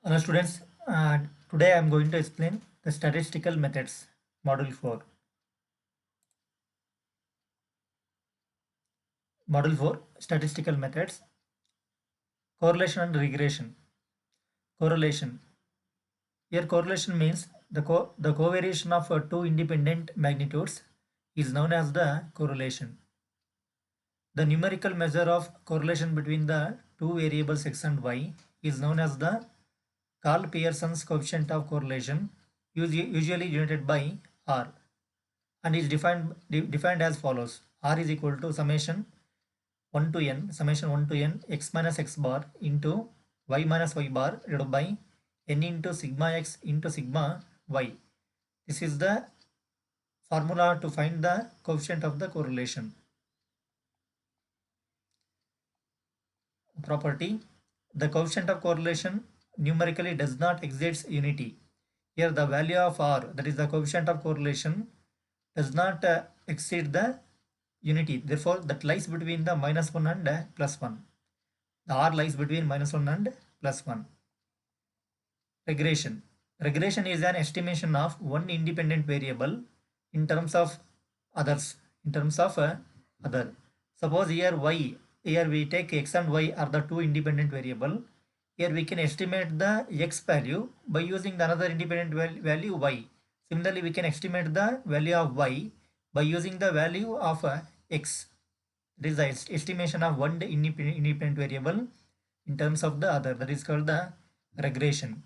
Hello students, today I am going to explain the statistical methods, Module 4. Module 4, statistical methods, correlation and regression. Correlation. Here correlation means the covariation of two independent magnitudes is known as the correlation. The numerical measure of correlation between the two variables x and y is known as the Karl-Pearson's coefficient of correlation, usually denoted by R, and is defined as follows. R is equal to summation 1 to n x minus x bar into y minus y bar divided by n into sigma x into sigma y. This is the formula to find the coefficient of the correlation. Property. The coefficient of correlation numerically does not exceed unity. Here the value of R, that is the coefficient of correlation, does not exceed the unity. Therefore, that lies between the -1 and +1. The R lies between -1 and +1. Regression. Regression is an estimation of one independent variable in terms of others. Other. Suppose here we take x and y are the two independent variable. Here we can estimate the x value by using the another independent value y. Similarly, we can estimate the value of y by using the value of x. It is the estimation of one independent variable in terms of the other. That is called the regression.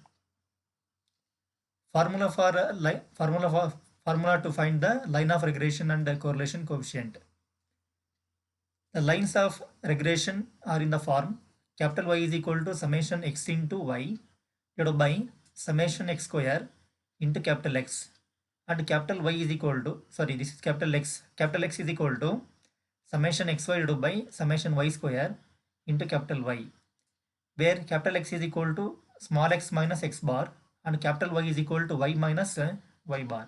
Formula to find the line of regression and the correlation coefficient. The lines of regression are in the form capital Y is equal to summation x into y divided by summation x square into capital X, and capital Y is equal to, this is capital X. Capital X is equal to summation xy divided by summation y square into capital Y, where capital X is equal to small x minus x bar and capital Y is equal to y minus y bar.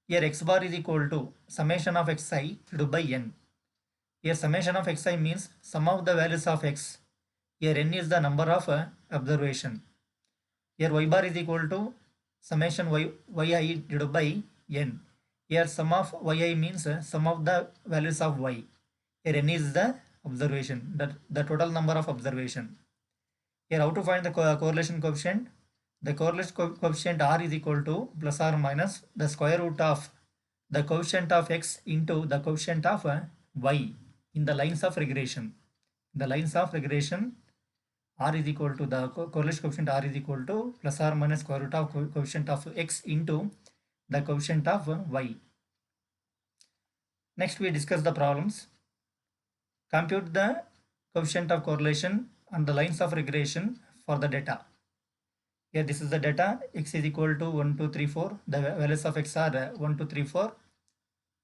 Here x bar is equal to summation of xi divided by n. Here summation of xi means sum of the values of x. Here n is the number of observation. Here y bar is equal to summation yi divided by n. Here sum of yi means sum of the values of y. Here n is the observation, the total number of observation. Here how to find the correlation coefficient? The correlation coefficient R is equal to plus or minus the square root of the coefficient of x into the coefficient of y in the lines of regression. In the lines of regression, R is equal to the correlation coefficient R is equal to plus or minus square root of coefficient of x into the coefficient of y. Next we discuss the problems. Compute the coefficient of correlation and the lines of regression for the data. Here this is the data. X is equal to 1, 2, 3, 4. The values of x are 1, 2, 3, 4,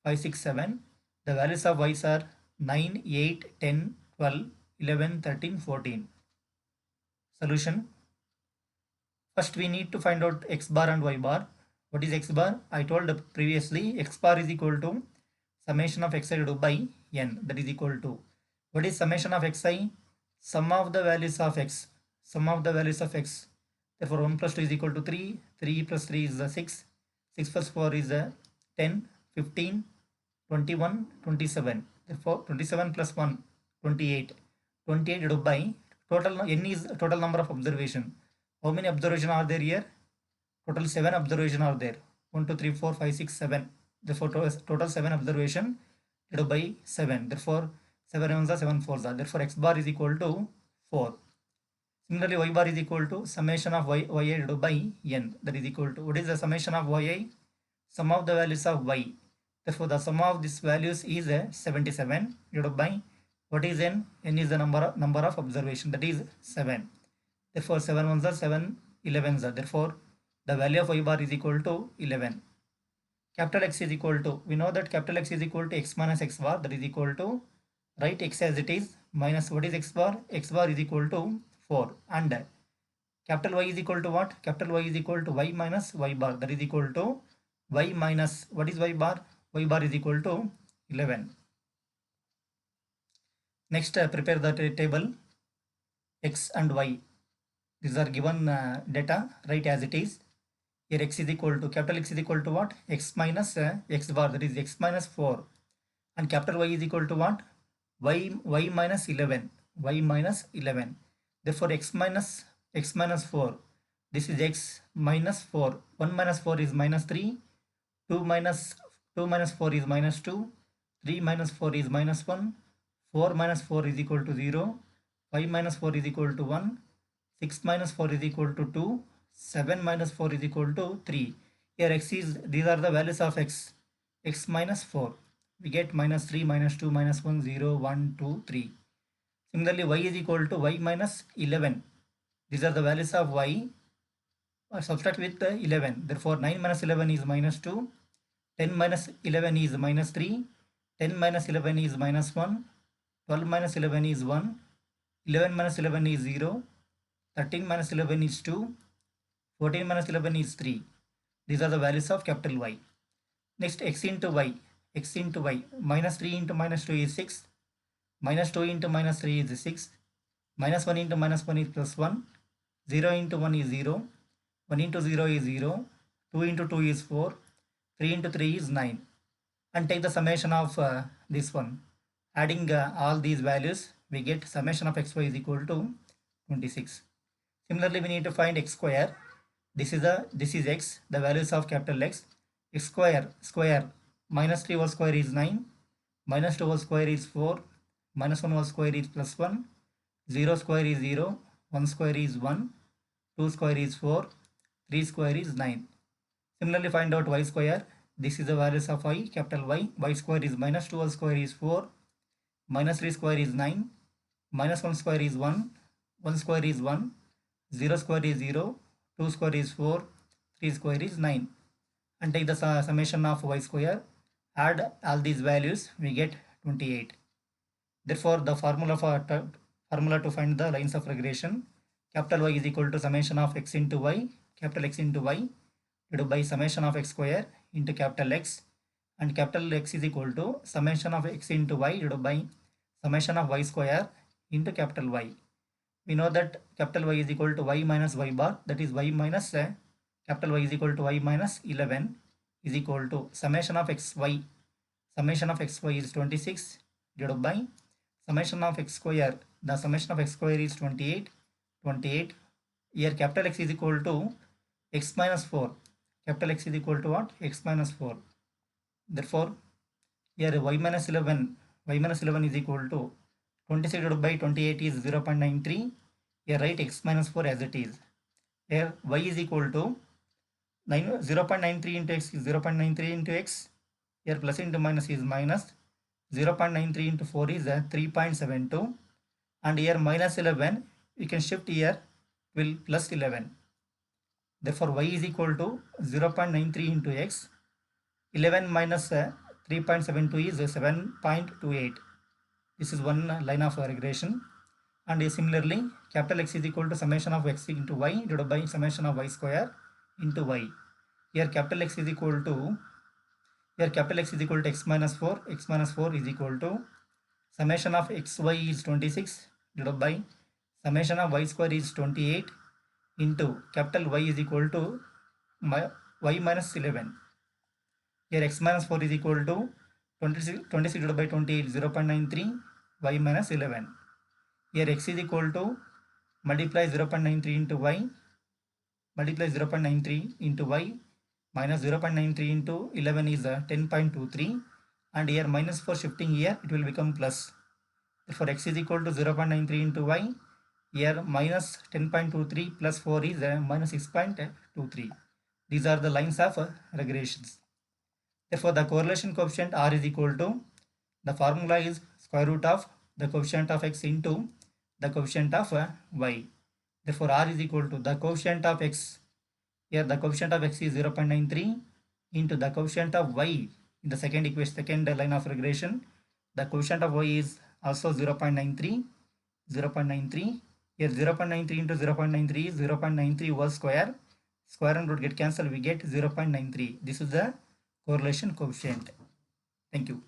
5, 6, 7. The values of y are 9, 8, 10, 12, 11, 13, 14. Solution. First we need to find out x bar and y bar. What is x bar? I told previously x bar is equal to summation of xi divided by n, that is equal to, what is summation of xi? Sum of the values of x. Therefore 1 plus 2 is equal to 3, 3 plus 3 is 6, 6 plus 4 is 10, 15, 21, 27. Therefore 27 plus 1, 28. 28 divided by total n is total number of observation. How many observation are there here? Total 7 observation are there. 1, 2, 3, 4, 5, 6, 7. Therefore total 7 observation divided by 7. Therefore 7 ones are 7 fours are. Therefore x bar is equal to 4. Similarly y bar is equal to summation of yi divided by n, that is equal to, what is the summation of yi? Sum of the values of y. Therefore the sum of these values is 77 divided by, what is n? N is the number of observation, that is 7. Therefore 7 ones are 7, 11s are. Therefore the value of y bar is equal to 11. Capital X is equal to, we know that capital X is equal to x minus x bar, that is equal to, write x as it is, minus what is x bar? X bar is equal to 4, and capital Y is equal to what? Capital Y is equal to y minus y bar, that is equal to y minus, what is y bar? Y bar is equal to 11. Next prepare the table x and y. These are given data, write as it is. Here x is equal to, capital X is equal to what? X minus x bar, that is x minus 4. And capital Y is equal to what? Y minus 11. Y minus 11. Therefore x minus 4. This is x minus 4. 1 minus 4 is minus 3. 2 minus 4 is minus 2. 3 minus 4 is minus 1. 4 minus 4 is equal to 0. 5 minus 4 is equal to 1. 6 minus 4 is equal to 2. 7 minus 4 is equal to 3. Here x is, these are the values of x. X minus 4. We get minus 3, minus 2, minus 1, 0, 1, 2, 3. Similarly, y is equal to y minus 11. These are the values of y. Subtract with 11. Therefore, 9 minus 11 is minus 2. 10 minus 11 is minus 3. 10 minus 11 is minus 1. 12 minus 11 is 1. 11 minus 11 is 0. 13 minus 11 is 2. 14 minus 11 is 3. These are the values of capital Y. Next, x into y. X into y. Minus 3 into minus 2 is 6. Minus 2 into minus 3 is 6. Minus 1 into minus 1 is plus 1. 0 into 1 is 0. 1 into 0 is 0. 2 into 2 is 4. 3 into 3 is 9. And take the summation of this one. Adding all these values, we get summation of xy is equal to 26. Similarly, we need to find x square. This is x, the values of capital X. X square, minus 3 whole square is 9. Minus 2 whole square is 4. Minus 1 whole square is plus 1. 0 square is 0. 1 square is 1. 2 square is 4. 3 square is 9. Similarly, find out y square. This is the values of y, capital Y. Y square is minus 2 whole square is 4. Minus 3 square is 9. Minus 1 square is 1. 1 square is 1. 0 square is 0. 2 square is 4. 3 square is 9. And take the summation of y square. Add all these values, we get 28. Therefore, the formula to find the lines of regression, capital Y is equal to summation of x into y, capital X into y, divided by summation of x square into capital X, and capital X is equal to summation of x into y divided by summation of y square into capital Y. We know that capital Y is equal to y minus y bar, that is y minus capital Y is equal to y minus 11 is equal to summation of xy. Summation of xy is 26 divided by summation of x square. The summation of x square is 28. Here capital X is equal to x minus 4. Capital X is equal to what? X minus 4. Therefore, here y minus 11 is equal to 26 divided by 28 is 0.93. Here write x minus 4 as it is. Here y is equal to 0.93 into x is 0.93 into x. Here plus into minus is minus. 0.93 into 4 is 3.72. And here minus 11, we can shift here, will plus 11. Therefore, y is equal to 0.93 into x. 11 minus 3.72 is 7.28. This is one line of regression. And similarly, capital X is equal to summation of x into y divided by summation of y square into y. Here capital X is equal to x minus 4. X minus 4 is equal to summation of xy is 26 divided by summation of y square is 28 into capital Y is equal to y minus 11. Here x minus 4 is equal to 26 divided by 28 0.93 y minus 11. Here x is equal to multiply 0.93 into y, multiply 0.93 into y, minus 0.93 into 11 is 10.23, and here minus 4 shifting here, it will become plus. Therefore, x is equal to 0.93 into y. Here minus 10.23 plus 4 is minus 6.23. These are the lines of regressions. Therefore, the correlation coefficient R is equal to, the formula is square root of the coefficient of x into the coefficient of y. Therefore, R is equal to the coefficient of x. Here the coefficient of x is 0.93 into the coefficient of y in the second line of regression. The coefficient of y is also 0.93. Here 0.93 into 0.93 is 0.93 whole square. Square and root get cancelled, we get 0.93. This is the correlation coefficient. Thank you.